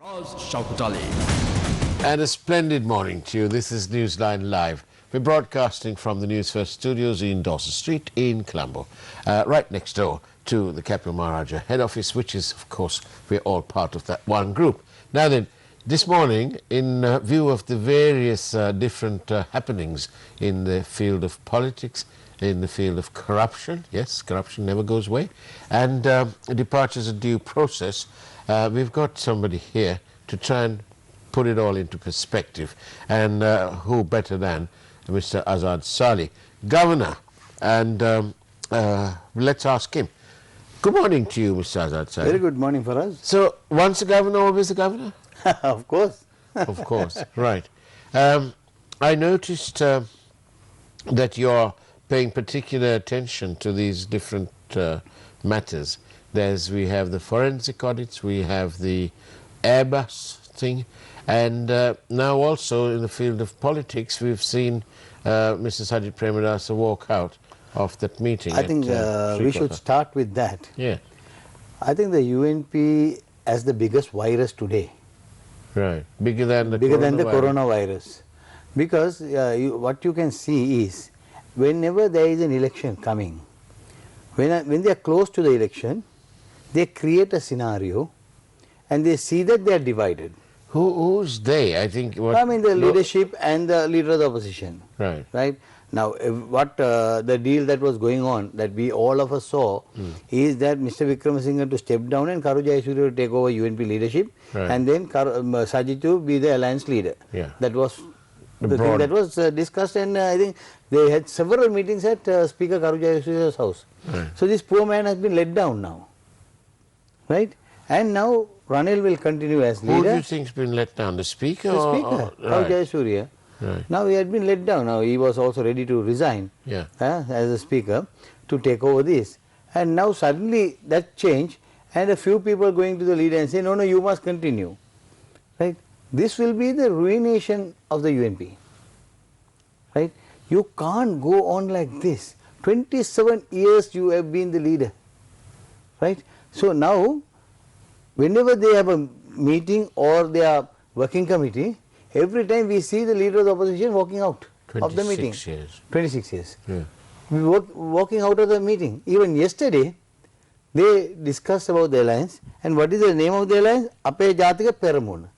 Faraz, Shauketaly. And a splendid morning to you. This is Newsline Live. We're broadcasting from the Newsfirst studios in Dawson Street in Colombo, right next door to the Capital Maharaja head office, which is, of course, we're all part of that one group. Now then, this morning, in view of the various different happenings in the field of politics, in the field of corruption, yes, corruption never goes away, and departures of due process, we've got somebody here to try and put it all into perspective. And who better than Mr. Azad Salih, Governor. And let's ask him. Good morning to you, Mr. Azad Salih. Very good morning, Faraz. So, once a governor, always a governor? Of course. Of course, right. I noticed that you're paying particular attention to these different matters. We have the forensic audits, we have the Airbus thing, and now also in the field of politics we've seen Mr. Sajid Premadasa walk out of that meeting. I think we should start with that. Yeah. I think the UNP as the biggest virus today. Right. Bigger than the coronavirus. Because what you can see is, whenever there is an election coming, when they are close to the election, they create a scenario and they see that they are divided. Who's they? I think I mean the leadership and the leader of the opposition. Right. Right. Now, what the deal that was going on, that we all of us saw, is that Mr. Wickramasinghe to step down and Karu Jayasuriya to take over UNP leadership, right, and then Sajid to be the alliance leader. Yeah. That was the thing that was discussed, and I think they had several meetings at Speaker Karu Jayasuriya's house. Right. So this poor man has been let down now. Right? And now Ranil will continue as leader. Who do you think's been let down? The Speaker? The Speaker, Karu Jayasuriya. Right. Now he had been let down. Now he was also ready to resign, yeah, as a speaker to take over this. And now suddenly that changed, and a few people going to the leader and say, no, no, you must continue. Right? This will be the ruination of the UNP. Right? You can't go on like this. 27 years you have been the leader. Right? So now, whenever they have a meeting or their working committee, every time we see the leader of the opposition walking out of the meeting. 26 years. 26 years. Yeah. Walking out of the meeting. Even yesterday, they discussed about the alliance. And what is the name of the alliance? Ape Jatika Peramuna.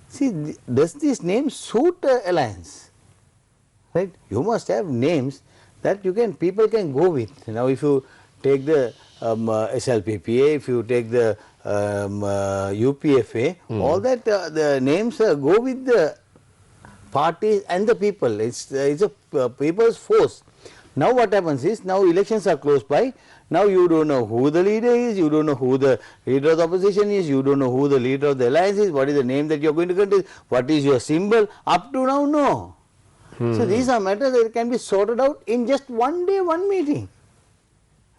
See, does this name suit alliance? Right? You must have names that people can go with. Now, if you take the SLPPA, if you take the UPFA, all that the names go with the parties and the people. It's a people's force. Now what happens is, now elections are close by. Now you don't know who the leader is, you don't know who the leader of the opposition is, you don't know who the leader of the alliance is, what is the name that you are going to contest, what is your symbol. Up to now, no. So these are matters that can be sorted out in just one day, one meeting.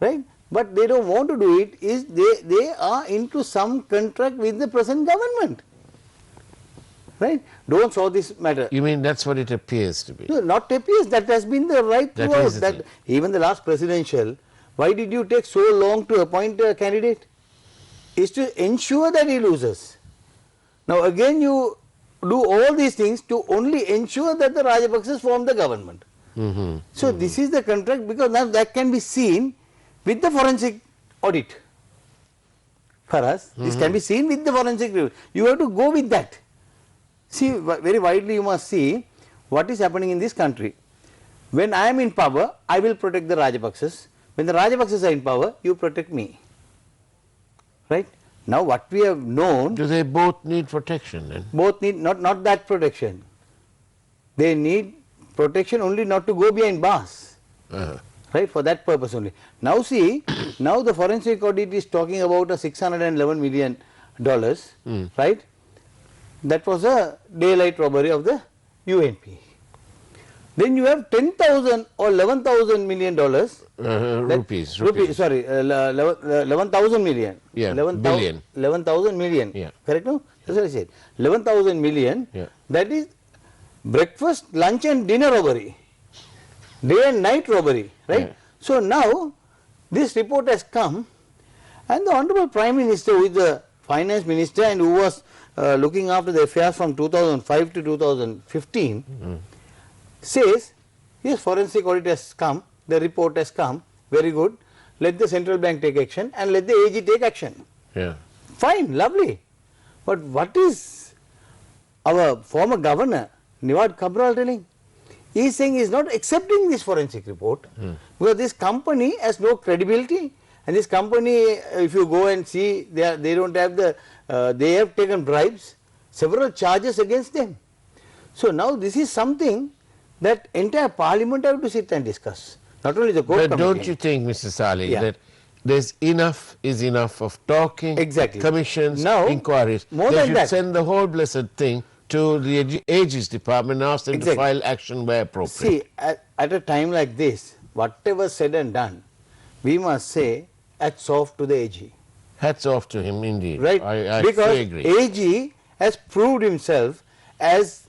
Right? But they don't want to do it, is they are into some contract with the present government. Right? Don't solve this matter. You mean that's what it appears to be? No, not appears. That has been the right throughout. That even the last presidential, why did you take so long to appoint a candidate? Is to ensure that he loses. Now again you do all these things to only ensure that the Rajapaksas form the government. So this is the contract, because now that can be seen with the forensic audit. Faraz, this can be seen with the forensic review. You have to go with that. See, very widely you must see what is happening in this country. When I am in power, I will protect the Rajapaksas. When the Rajapaksas are in power, you protect me. Right? Now what we have known... Do they both need protection then? Both need, not that protection. They need protection only not to go behind bars. Right, for that purpose only. Now see, now the forensic audit is talking about a $611 million, right? That was a daylight robbery of the UNP. Then you have 10,000 or 11,000 million dollars. Rupees. Sorry, 11,000 million. Yeah, billion. 11,000 million. Yeah. Correct, no? That's what I said. 11,000 million. Yeah. That is breakfast, lunch and dinner robbery. Day and night robbery, right? Yeah. So now this report has come, and the Honorable Prime Minister, who is the Finance Minister and who was looking after the affairs from 2005 to 2015, says, yes, forensic audit has come, the report has come, very good, let the central bank take action and let the AG take action. Yeah. Fine, lovely. But what is our former governor, Niwad Cabral, telling? He is saying he is not accepting this forensic report because this company has no credibility, and this company, if you go and see, they don't have the, they have taken bribes, several charges against them. So now this is something that entire parliament have to sit and discuss, not only the court But committee. don't you think, Mr. Saleh, that there's enough is enough of talking, commissions, now, inquiries. More they than should that, send the whole blessed thing to the AG's department and ask them to file action where appropriate. See, at a time like this, whatever said and done, we must say hats off to the AG. Hats off to him, indeed. Right? I because fully agree. AG has proved himself as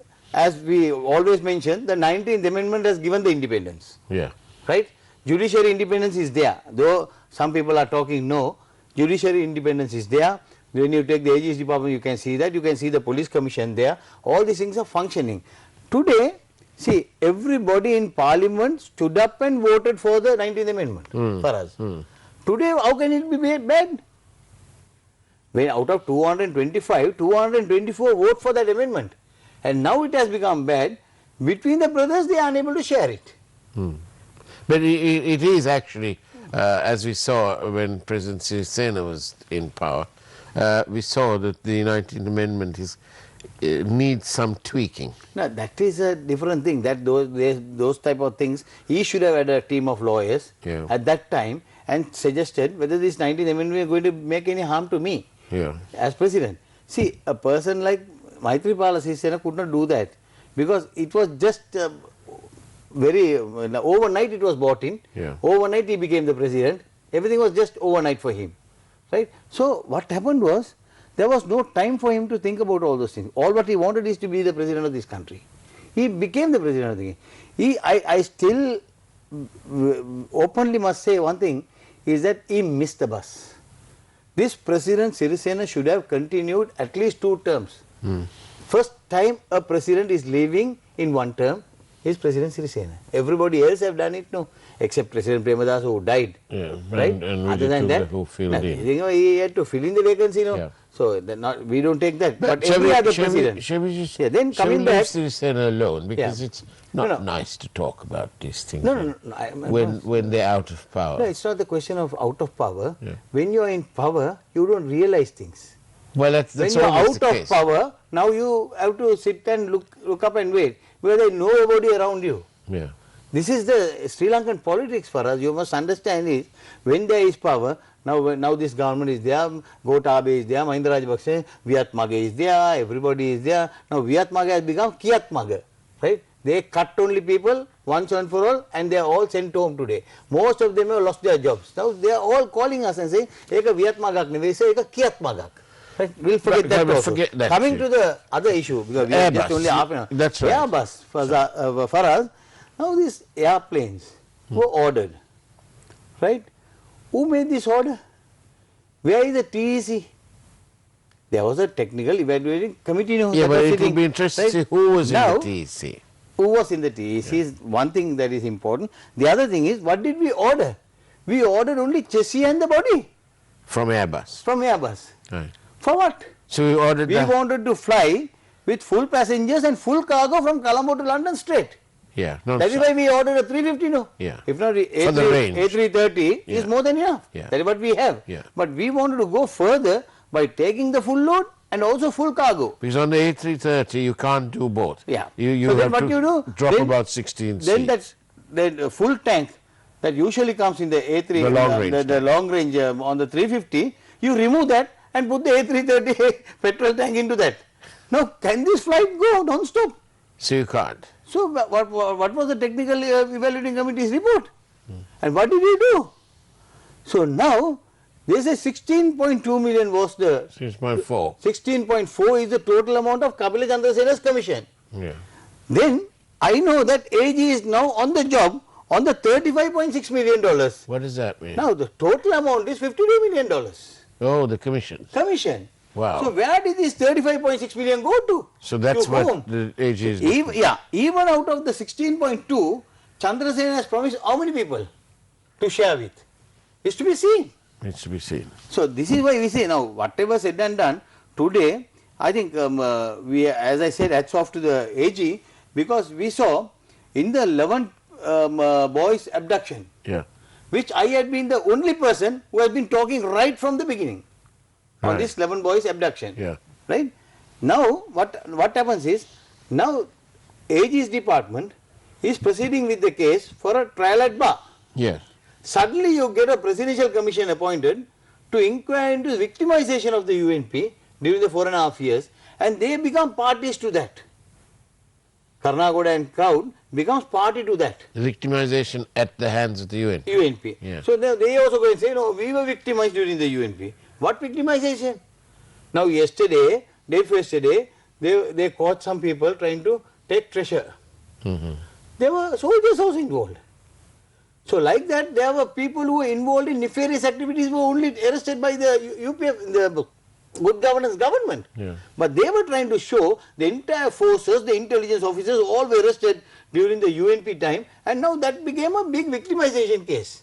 we always mention, the 19th Amendment has given the independence. Yeah. Right? Judiciary independence is there. Though some people are talking no, judiciary independence is there. When you take the AG's department, you can see that. You can see the police commission there. All these things are functioning. Today, see, everybody in parliament stood up and voted for the 19th Amendment, Faraz. Today, how can it be bad? When out of 225, 224 vote for that amendment. And now it has become bad. Between the brothers, they are unable to share it. But it is actually, as we saw when President Sirisena was in power, we saw that the 19th Amendment needs some tweaking. Now, that is a different thing. That those type of things, he should have had a team of lawyers at that time and suggested whether this 19th Amendment is going to make any harm to me as president. See, a person like Maithripala Sirisena could not do that because it was just overnight it was bought in. Overnight he became the president. Everything was just overnight for him. Right? So what happened was, there was no time for him to think about all those things. All what he wanted is to be the president of this country. He became the president of the country. I still openly must say one thing, is that he missed the bus. This president Sirisena should have continued at least 2 terms. First time a president is leaving in 1 term is President Sirisena. Everybody else have done it now, except President Premadasa who died. Right? And other than that, he had to fill in the vacancy. So we don't take that. But every other president. Shall we just then coming back, leave Sirisena alone, because it's not nice to talk about these things when they're out of power. No, it's not the question of out of power. When you are in power, you don't realize things. Well, that's when you are out of power, now you have to sit and look up and wait, because there is nobody around you. This is the Sri Lankan politics for us. You must understand is, when there is power, now this government is there, Gotabe is there, Mahinda Rajapaksa, Viatmaga is there, everybody is there. Now Viatmaga has become Kiatmaga, right? They cut only people once and for all, and they are all sent home today. Most of them have lost their jobs. Now they are all calling us and saying, Eka Viatmagak ne, we say Eka Kiatmagak. Right? We'll forget that also. Coming to the other issue, because we have just only half an hour. That's right. Airbus, Faraz, now these airplanes were ordered, right? Who made this order? Where is the TEC? There was a technical evaluating committee. But it will be interesting to see who was in the TEC. Who was in the TEC is one thing that is important. The other thing is, what did we order? We ordered only chassis and the body. From Airbus. From Airbus. Right. For what? So we ordered. We wanted to fly with full passengers and full cargo from Colombo to London straight. That is why we ordered a 350 now. If not, A330 is more than enough. That is what we have. But we wanted to go further by taking the full load and also full cargo. Because on the A330 you can't do both. You so have then what to you do? drop about 16 seats. Then that full tank that usually comes in the A3, the long range on the 350, you remove that and put the A330 petrol tank into that. Now, can this flight go non-stop? So you can't. So, what was the technical evaluating committee's report? And what did he do? So, now, they say 16.2 million was the... 6.4. 16.4 is the total amount of Kapila Chandrasena's commission. Then, I know that AG is now on the job on the $35.6 million. What does that mean? Now, the total amount is $52 million. Oh, the commission. Commission. Wow. So where did this 35.6 million go to? So that's to what whom? the AG is Even out of the 16.2, Chandrasen has promised how many people to share with? Is to be seen. Needs to be seen. So this is why we say now whatever said and done today, I think we, as I said, hats off to the AG, because we saw in the 11 boys abduction, which I had been the only person who has been talking right from the beginning on this 11 boys abduction. Right? Now what happens is, now AG's department is proceeding with the case for a trial at bar. Yes. Suddenly you get a presidential commission appointed to inquire into victimization of the UNP during the 4.5 years, and they become parties to that. Karnagoda and crowd becomes party to that. Victimization at the hands of the UNP. UNP. Yeah. So they also go and say, no, we were victimized during the UNP. What victimization? Now yesterday, day before yesterday, they caught some people trying to take treasure. There were soldiers also involved. So like that, there were people who were involved in nefarious activities were only arrested by the UPF, the good governance government. But they were trying to show the entire forces, the intelligence officers, all were arrested during the UNP time, and now that became a big victimization case.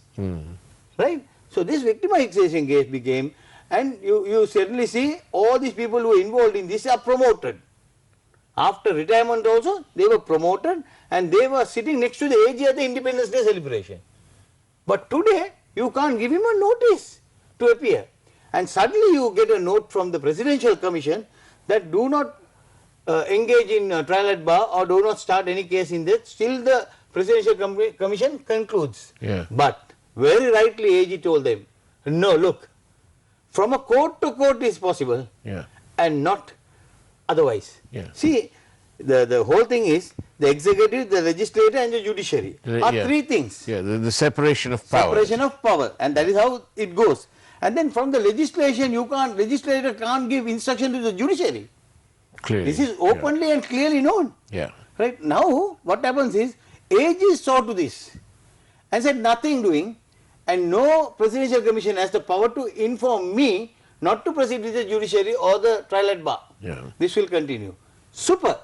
Right? So this victimization case became, and you certainly see all these people who were involved in this are promoted. After retirement also, they were promoted, and they were sitting next to the AG at the Independence Day celebration. But today, you can't give him a notice to appear. And suddenly you get a note from the Presidential Commission that do not engage in trial at bar or do not start any case in that. Still the Presidential Commission concludes. But very rightly AG told them, no, look, from a court to court is possible and not otherwise. See, the whole thing is the executive, the legislature and the judiciary are three things. The separation of power. Separation of power, and that is how it goes. And then from the legislation, legislator can't give instruction to the judiciary. Clearly. This is openly and clearly known. Right now, what happens is, AG saw to this and said nothing doing, and no Presidential Commission has the power to inform me not to proceed with the judiciary or the trial at bar. This will continue. Super.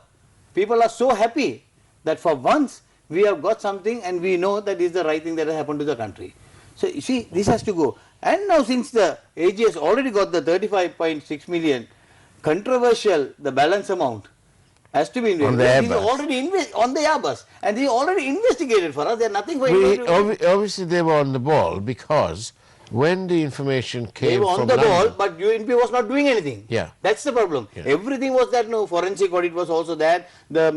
People are so happy that for once we have got something and we know that is the right thing that has happened to the country. So you see, this has to go. And now since the AG has already got the 35.6 million, controversial, the balance amount has to be on the Airbus. Already on the Airbus, and they already investigated for us. There is nothing for obviously they were on the ball, because when the information came, they were on the London, ball, but UNP was not doing anything. That's the problem. Everything was that. No, forensic audit was also that. The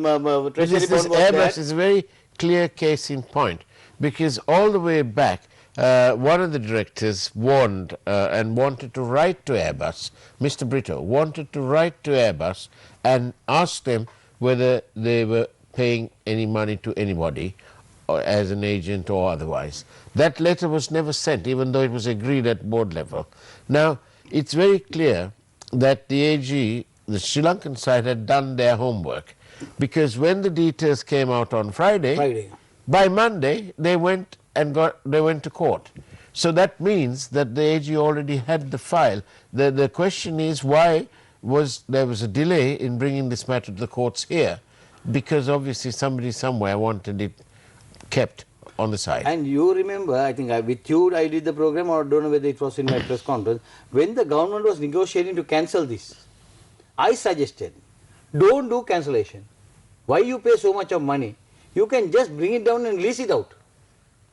treasury bond was Airbus is a very clear case in point, because all the way back, one of the directors warned and wanted to write to Airbus, Mr. Brito wanted to write to Airbus and ask them whether they were paying any money to anybody, or as an agent or otherwise. That letter was never sent, even though it was agreed at board level. Now, it's very clear that the AG, the Sri Lankan side, had done their homework, because when the details came out on Friday, by Monday they went to court. So that means that the AG already had the file. The question is, why there was a delay in bringing this matter to the courts here? Because obviously somebody somewhere wanted it kept on the side. And you remember, I think with you I did the program, or I don't know whether it was in my press conference, when the government was negotiating to cancel this, I suggested, don't do cancellation. Why you pay so much of money? You can just bring it down and lease it out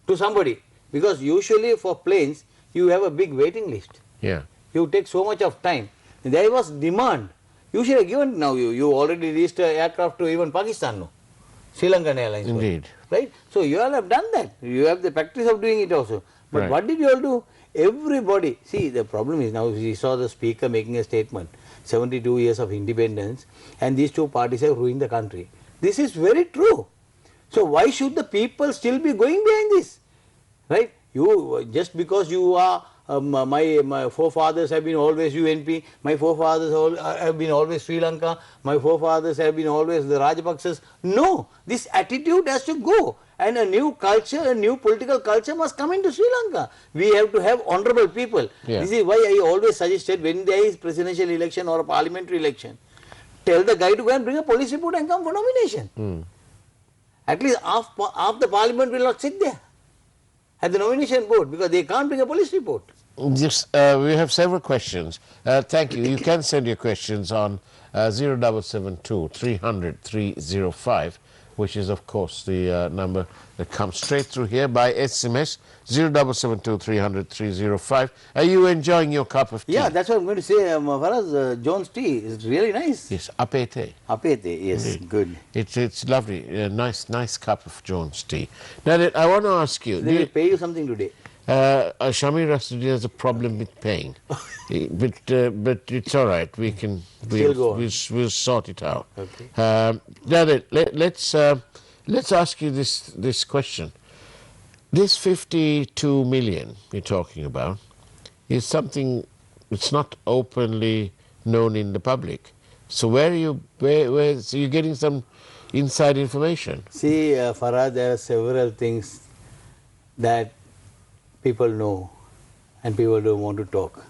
to somebody, because usually for planes you have a big waiting list. You take so much of time. There was demand. You should have given, now you already leased an aircraft to even Pakistan, no? Sri Lankan Airlines. Indeed. Right? So you all have done that. You have the practice of doing it also. But what did you all do? Everybody, see, the problem is now we saw the speaker making a statement, 72 years of independence, and these two parties have ruined the country. This is very true. So why should the people still be going behind this? Right? You, just because you are, my forefathers have been always UNP, my forefathers have been always Sri Lanka, my forefathers have been always the Rajapaksas. No, this attitude has to go. and a new culture, a new political culture must come into Sri Lanka. We have to have honorable people. Yeah. This is why I always suggested when there is presidential election or a parliamentary election, tell the guy to go and bring a police report and come for nomination. At least half the parliament will not sit there at the nomination board because they can't bring a police report. Yes, we have several questions. Thank you. You can send your questions on 0772 300 305, which is, of course, the number that comes straight through here by SMS, 0772 300 305. Are you enjoying your cup of tea? Yeah, that's what I'm going to say. Faraz, John's tea is really nice. Yes, apete. Apete, yes, good. It's lovely. A nice cup of John's tea. Now, I want to ask you. They will pay you something today. Shamir Rasudi has a problem with paying, but it's all right. We'll sort it out. Okay. Let's ask you this question. This 52 million you're talking about is something it's not openly known in the public. So where so you're getting some inside information? See, Faraz, there are several things that people know and people don't want to talk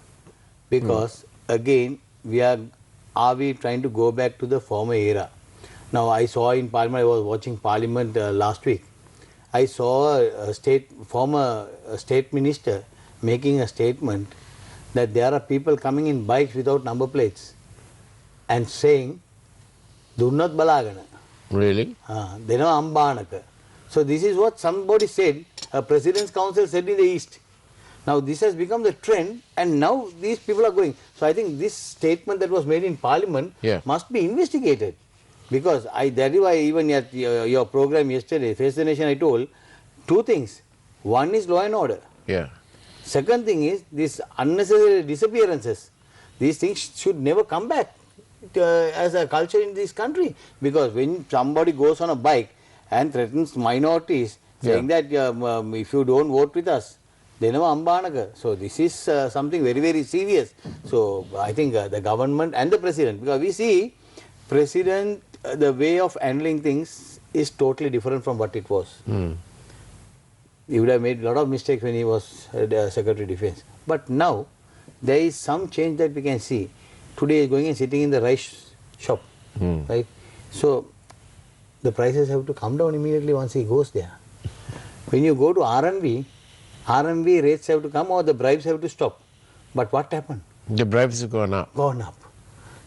because again are we trying to go back to the former era? Now I saw in Parliament, I was watching Parliament last week, I saw a former state minister making a statement that there are people coming in bikes without number plates and saying Dunnat Balagana. Really? They know Ambanaka. So this is what somebody said, a President's Council said in the East. Now this has become the trend and now these people are going. So I think this statement that was made in Parliament must be investigated. Because that is why even at your program yesterday, Face the Nation, I told two things. One is law and order. Yeah. Second thing is this unnecessary disappearances. These things should never come back as a culture in this country. Because when somebody goes on a bike and threatens minorities, saying that if you don't vote with us, they never ambanaka. So this is something very, very serious. So I think the government and the president, because we see president, the way of handling things is totally different from what it was. He would have made a lot of mistakes when he was Secretary of Defense. But now there is some change that we can see. Today he is going and sitting in the rice shop, right? So the prices have to come down immediately once he goes there. When you go to RMV rates have to come or the bribes have to stop. But what happened? The bribes have gone up. Gone up.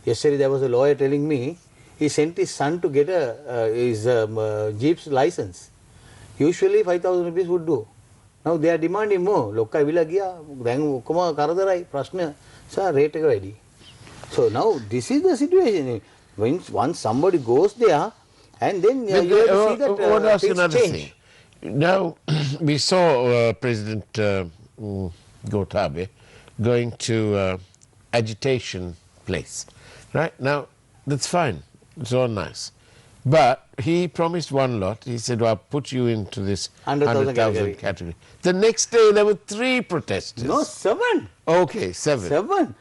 Yesterday there was a lawyer telling me he sent his son to get his Jeep's license. Usually 5,000 rupees would do. Now they are demanding more. Lokka villa gaya, then kuma karadarai prashna sa rate ka ready. So now this is the situation. Once somebody goes there and then you have to see that what else things another change. thing? Now we saw President Gotabaya going to agitation place. Right? Now that's fine. It's all nice. But he promised one lot. He said, well, I'll put you into this 100,000 category. The next day, there were 3 protesters. No, 7. Okay, 7. 7.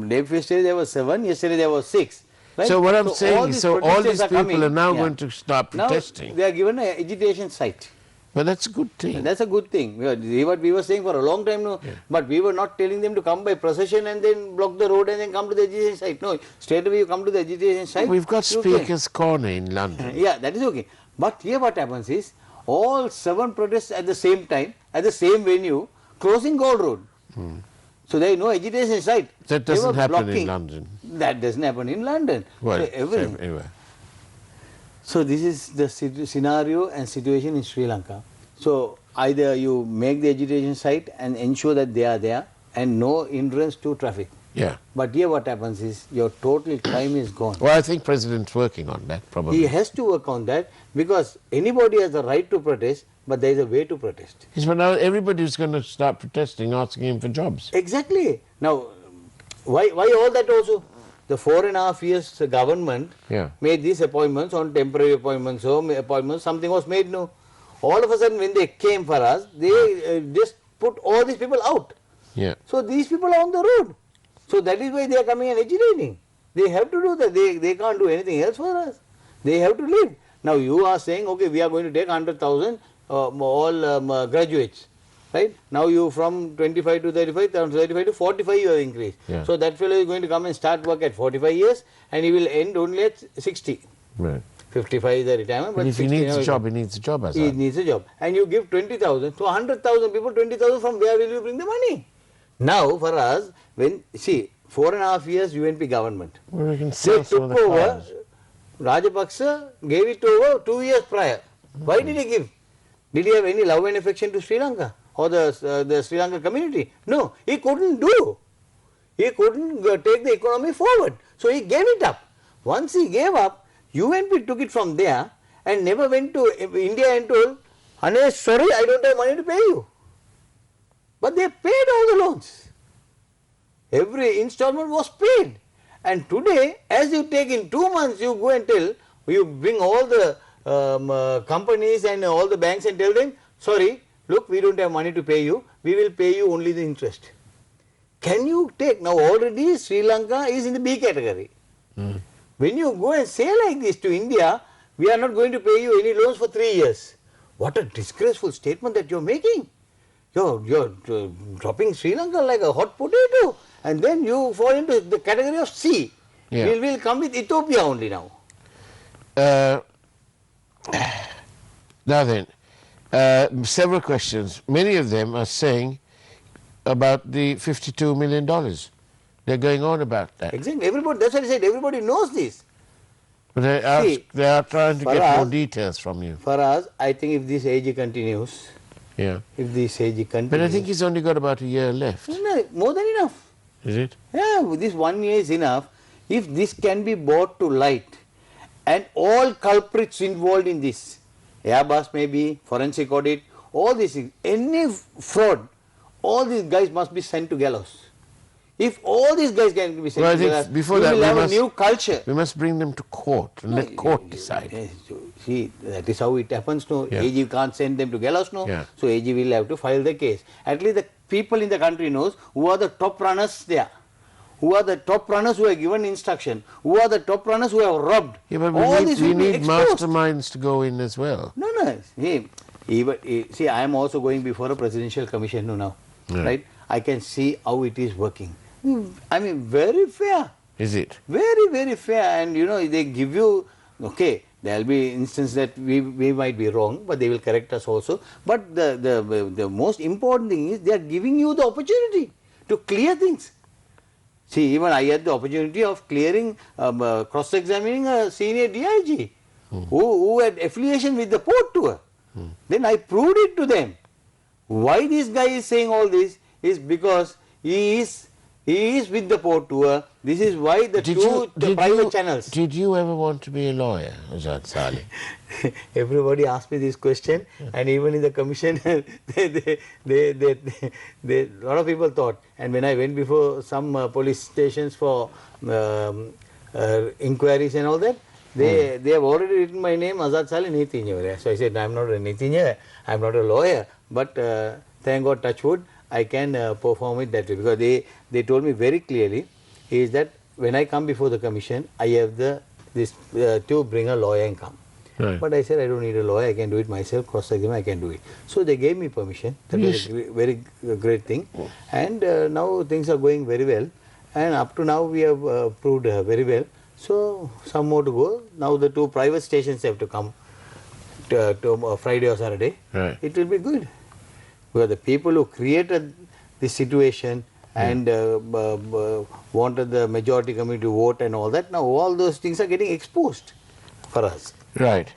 Day yesterday there was 7, yesterday there was 6. Right? So what I'm saying is, all these people are now going to start protesting. Now they are given an agitation site. But that's a good thing. That's a good thing. What we were saying for a long time now, but we were not telling them to come by procession and then block the road and then come to the agitation site. No, straight away you come to the agitation site. We've got Speaker's Corner in London. Yeah, that is okay. But here what happens is, all 7 protests at the same time, at the same venue, closing Gold Road. So there is no agitation site. That doesn't happen in London. That doesn't happen in London. Well, so anyway. So this is the scenario and situation in Sri Lanka. So either you make the agitation site and ensure that they are there and no hindrance to traffic. Yeah. But here what happens is your total time is gone. Well, I think President's working on that, probably. He has to work on that because anybody has the right to protest, but there is a way to protest. Yes, but now everybody is going to start protesting, asking him for jobs. Exactly. Now, why all that also? The 4.5 years the government made these appointments on temporary appointments, home appointments, something was made new. All of a sudden when they came for us, they just put all these people out. Yeah. So these people are on the road. So that is why they are coming and agitating. They have to do that. They can't do anything else for us. They have to leave. Now you are saying, okay, we are going to take 100,000 all graduates. Right? Now you from 25 to 35, from 35 to 45 you have increased. Yeah. So that fellow is going to come and start work at 45 years and he will end only at 60. Right. 55 is the retirement. But if he needs a job, he needs a job, He needs a job. And you give 20,000 to 100,000 people, 20,000, from where will you bring the money? Now for us, when, see, 4.5 years UNP government. Well, we can They sell some of took the over, cars. Rajapaksa gave it over 2 years prior. Why did he give? Did he have any love and affection to Sri Lanka or the Sri Lanka community? No, he couldn't do. He couldn't take the economy forward. So he gave it up. Once he gave up, UNP took it from there and never went to India and told, Anesh, sorry, I don't have money to pay you. But they paid all the loans. Every installment was paid. And today, as you take in 2 months, you go and tell, you bring all the companies and all the banks and tell them, sorry, look, we don't have money to pay you, we will pay you only the interest. Can you take, now already Sri Lanka is in the B category. When you go and say like this to India, we are not going to pay you any loans for 3 years. What a disgraceful statement that you are making. You're dropping Sri Lanka like a hot potato, and then you fall into the category of C. Yeah. We'll come with Ethiopia only now. Now then, several questions. Many of them are saying about the $52 million. They're going on about that. Exactly. Everybody, that's what I said. Everybody knows this. But they are trying to get more details from you. For us, I think if this AG continues, Yeah. if this AG continues. But I think he's only got about a year left. No, more than enough. Is it? Yeah, this 1 year is enough. If this can be brought to light and all culprits involved in this, Airbus maybe, forensic audit, all these things, any fraud, all these guys must be sent to gallows. If all these guys can be sent to gallows, before we that will have a new culture. We must bring them to court and let court decide. Yes, see, that is how it happens. No, Yeah. AG can't send them to gallows. No, Yeah. so AG will have to file the case. At least the people in the country knows who are the top runners there. Who are the top runners who have given instruction? Who are the top runners who have robbed? Yeah, but all this we will be need exposed. masterminds to go in as well. No. See, I am also going before a presidential commission now, Yeah. right? I can see how it is working. I mean, very fair. Is it? Very, very fair. And you know, they give you, okay, there will be instances that we might be wrong, but they will correct us also. But the most important thing is they are giving you the opportunity to clear things. See, even I had the opportunity of clearing, cross-examining a senior DIG who had affiliation with the port tour. Then I proved it to them. Why this guy is saying all this is because he is with the port tour. This is why the private channels. Did you ever want to be a lawyer, Azad Saleh? Everybody asked me this question, and even in the commission, a lot of people thought. And when I went before some police stations for inquiries and all that, they have already written my name, Azad Saleh Niti Engineer. So I said, I am not a Niti Engineer, I am not a lawyer, but thank God, touch wood, I can perform it that way, because they told me very clearly is that when I come before the commission, I have this to bring a lawyer and come. Right. But I said I don't need a lawyer, I can do it myself, cross-examine, I can do it. So they gave me permission. That was a very great thing. And now things are going very well. And up to now we have proved very well. So some more to go. Now the 2 private stations have to come to Friday or Saturday. Right. It will be good. Because the people who created this situation and wanted the majority committee to vote and all that, now all those things are getting exposed for us. Right.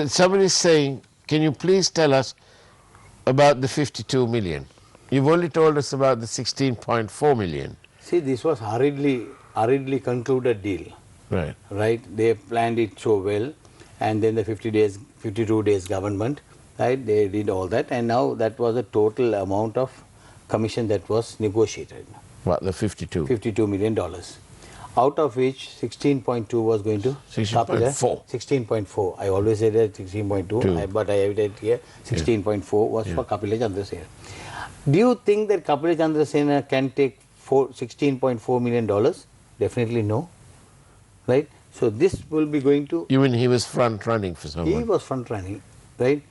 Somebody is saying, can you please tell us about the 52 million? You've only told us about the 16.4 million. See, this was hurriedly concluded deal. Right. Right. They planned it so well, and then the 52 days government. Right, they did all that, and now that was the total amount of commission that was negotiated. What, the 52? $52 million. Out of which 16.2 was going to 16.4. 16.4. I always said that 16.2, but I have it here. 16.4 was for Kapila Chandrasena. Do you think that Kapila Chandrasena can take $16.4 million? Definitely no. Right? So this will be going to... You mean he was front running for someone? He was front running. right?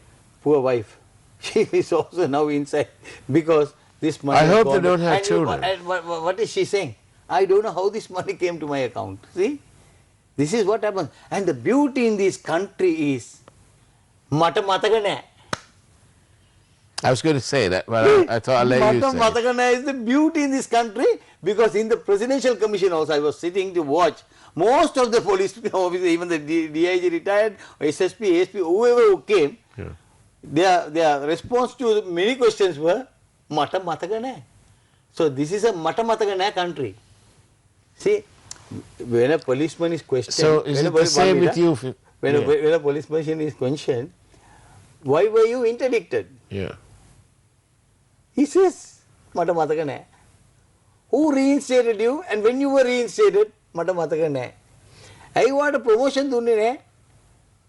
Poor wife. She is also now inside because this money I has hope gone they don't to- have and children. And what is she saying? I don't know how this money came to my account. See? This is what happens. And the beauty in this country is Mata Matagana. I was going to say that, but I thought I'll let you say it. Matagana is the beauty in this country because in the presidential commission also I was sitting to watch most of the police officers, even the DIG retired, SSP, ASP, whoever who came, their response to many questions were Mata Matagana. So this is a Mata Matagana country. See, when a policeman is questioned, So is it the same with you? When a policeman is questioned, why were you interdicted? Yeah. He says, Mata Matagana. Who reinstated you and when you were reinstated, Mata Matagana. I want a promotion dunne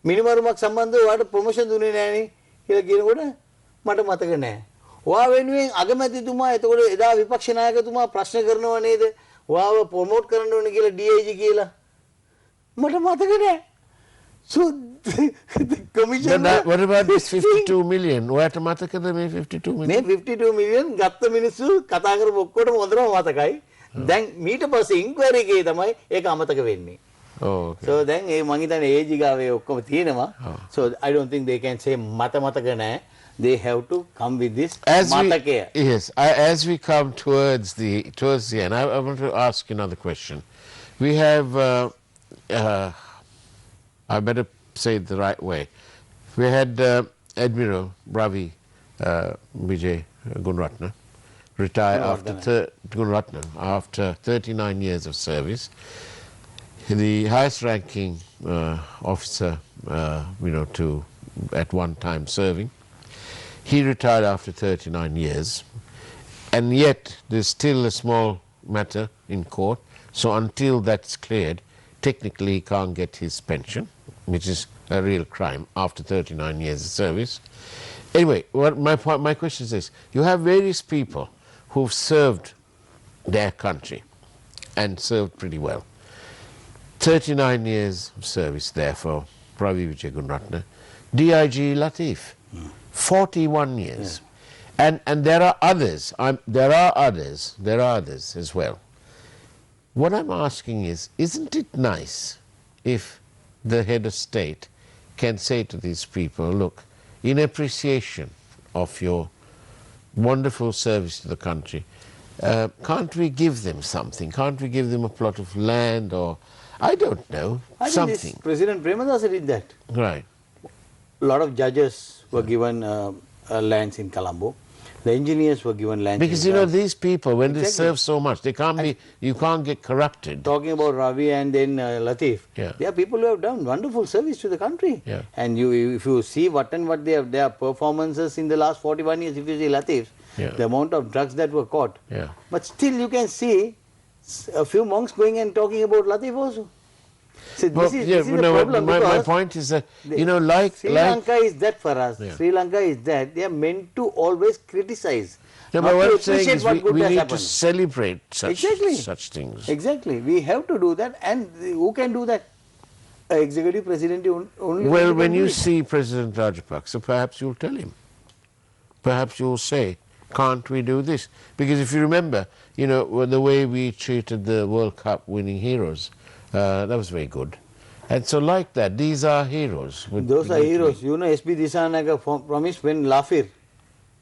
Minimarumak Sambandha what a promotion dunne here again Mata Matagana. Wow, when we Agamati Tuma, Eda Vipakshanaga Tuma, Prashna Karno and either wow promote Karano Nigila DIG Gila Mata Matagana. So the commissioner. What about this 52 million? What Mataka they made 52 million? May 52 million Gatta Minisu, Katagar Bokota Mondra Matakai. Then meet a person inquiry Gatamai, Ekamataka Veni. Oh, okay. So then a Mangitan Ejigave Okotinama. So I don't think they can say Matamatagana. They have to come with this Matake. Yes, as we come towards the end, I want to ask you another question. We have I better say it the right way. We had Admiral Ravi Vijay Gunratna retire after 39 years of service. The highest ranking officer, at one time serving. He retired after 39 years, and yet there's still a small matter in court. So until that's cleared, technically he can't get his pension, which is a real crime after 39 years of service. Anyway, my question is this. You have various people who've served their country and served pretty well. 39 years of service, therefore, Ravi Vijay Gunratna. DIG Latif, 41 years. Yeah. And there are others. There are others as well. What I'm asking is, isn't it nice if the head of state can say to these people, look, in appreciation of your wonderful service to the country, can't we give them something? Can't we give them a plot of land or, I don't know, something? Think President Premadasa did that. Right. A lot of judges were given lands in Colombo. The engineers were given land. Because these people, when they serve so much, they can't be. You can't get corrupted. Talking about Ravi and then Latif, they are people who have done wonderful service to the country. Yeah. And if you see what they have, their performances in the last 41 years, if you see Latif, the amount of drugs that were caught. Yeah. But still, you can see a few monks going and talking about Latif also. So this is the problem. My point is that, Sri Lanka is that for us. Yeah. Sri Lanka is that. They are meant to always criticize. No, but what I'm saying is we need to celebrate such things. Exactly. We have to do that. And who can do that? Executive President only. Well, when you see President Rajapaksa, perhaps you'll tell him. Perhaps you'll say, can't we do this? Because if you remember, the way we treated the World Cup winning heroes, that was very good. And so like that, these are heroes. Those are heroes. S.B. Dissanayake promised when Lafir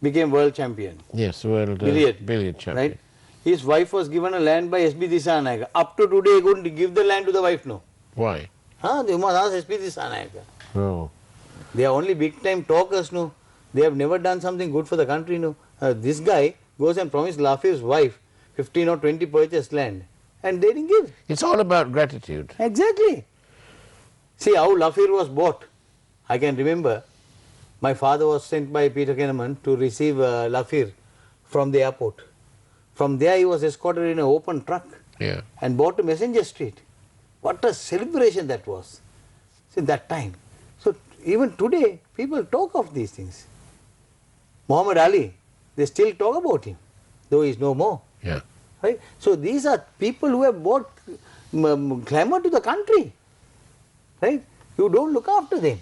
became world champion. Yes, world billiard champion. Right? His wife was given a land by S.B. Dissanayake. Up to today, he couldn't give the land to the wife, no. Why? They must ask S.B. Dissanayake. Oh. They are only big time talkers, no. They have never done something good for the country, no. This guy goes and promised Lafir's wife 15 or 20 purchased land. And they didn't give. It's all about gratitude. Exactly. See how Lafir was bought. I can remember my father was sent by Peter Kenneman to receive Lafir from the airport. From there he was escorted in an open truck and brought to Messenger Street. What a celebration that was in that time. So even today people talk of these things. Muhammad Ali, they still talk about him, though he is no more. Yeah. Right? So these are people who have brought glamour to the country. Right? You don't look after them.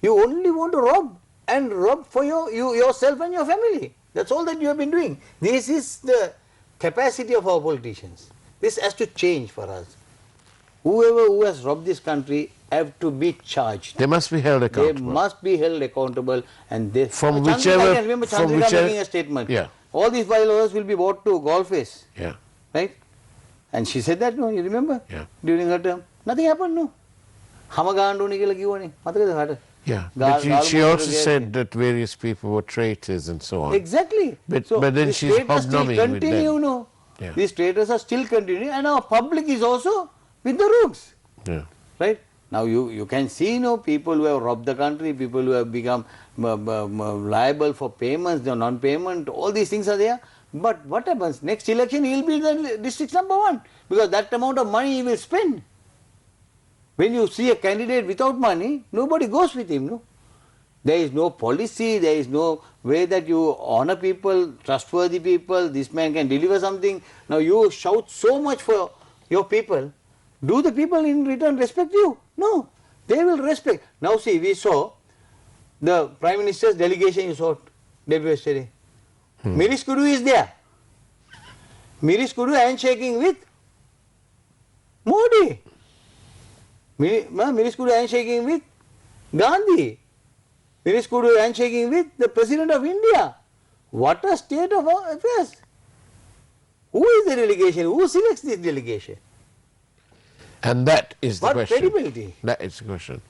You only want to rob, and rob for yourself and your family. That's all that you have been doing. This is the capacity of our politicians. This has to change for us. Whoever who has robbed this country have to be charged. They must be held accountable. They must be held accountable, and they. From Chandrika, whichever. I can remember Chandrika making a statement. Yeah. All these followers will be brought to Golface. Yeah. Right? And she said that, no, you remember? Yeah. During her term. Nothing happened, no. Yeah. But she also said that various people were traitors and so on. Exactly. But So then these she's traitors still hobnobbing with continue, them. no. Yeah. These traitors are still continuing, and our public is also with the rooks. Yeah. Right? Now you can see, people who have robbed the country, people who have become liable for payments, the non-payment, all these things are there. But what happens? Next election he will be the district number 1, because that amount of money he will spend. When you see a candidate without money, nobody goes with him, no? There is no policy, there is no way that you honor people, trustworthy people, this man can deliver something. Now you shout so much for your people. Do the people in return respect you? No, they will respect. Now see, we saw the Prime Minister's delegation you saw day yesterday. Miris Kudu is there. Miris Kudu handshaking with Modi. Miris Kudu handshaking with Gandhi. Miris Kudu handshaking with the President of India. What a state of affairs. Who is the delegation? Who selects this delegation? And that is the question. What credibility? That is the question.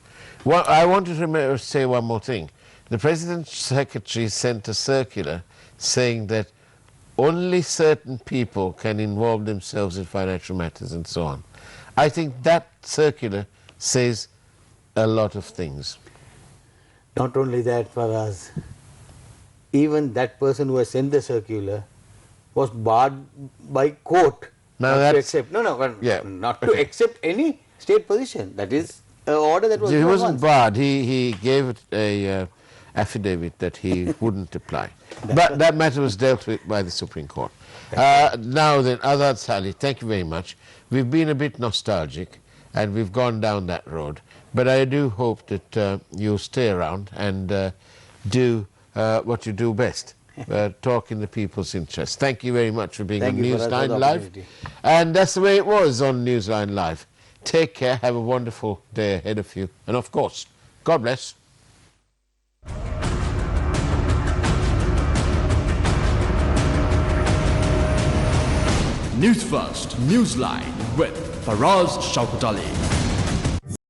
Well, I want to say one more thing. The President's Secretary sent a circular saying that only certain people can involve themselves in financial matters and so on. I think that circular says a lot of things. Not only that, Faraz, even that person who has sent the circular was barred by court not to accept. Not to accept any state position. That is an order that was He given wasn't once. barred. He gave it a affidavit that he wouldn't apply. But that matter was dealt with by the Supreme Court. Now then, Azad Salih, thank you very much. We've been a bit nostalgic and we've gone down that road. But I do hope that you stay around and do what you do best. Talk in the people's interest. Thank you very much for being on Newsline Live. And that's the way it was on Newsline Live. Take care, have a wonderful day ahead of you. And of course, God bless. News First, Newsline with Faraz Shauketaly.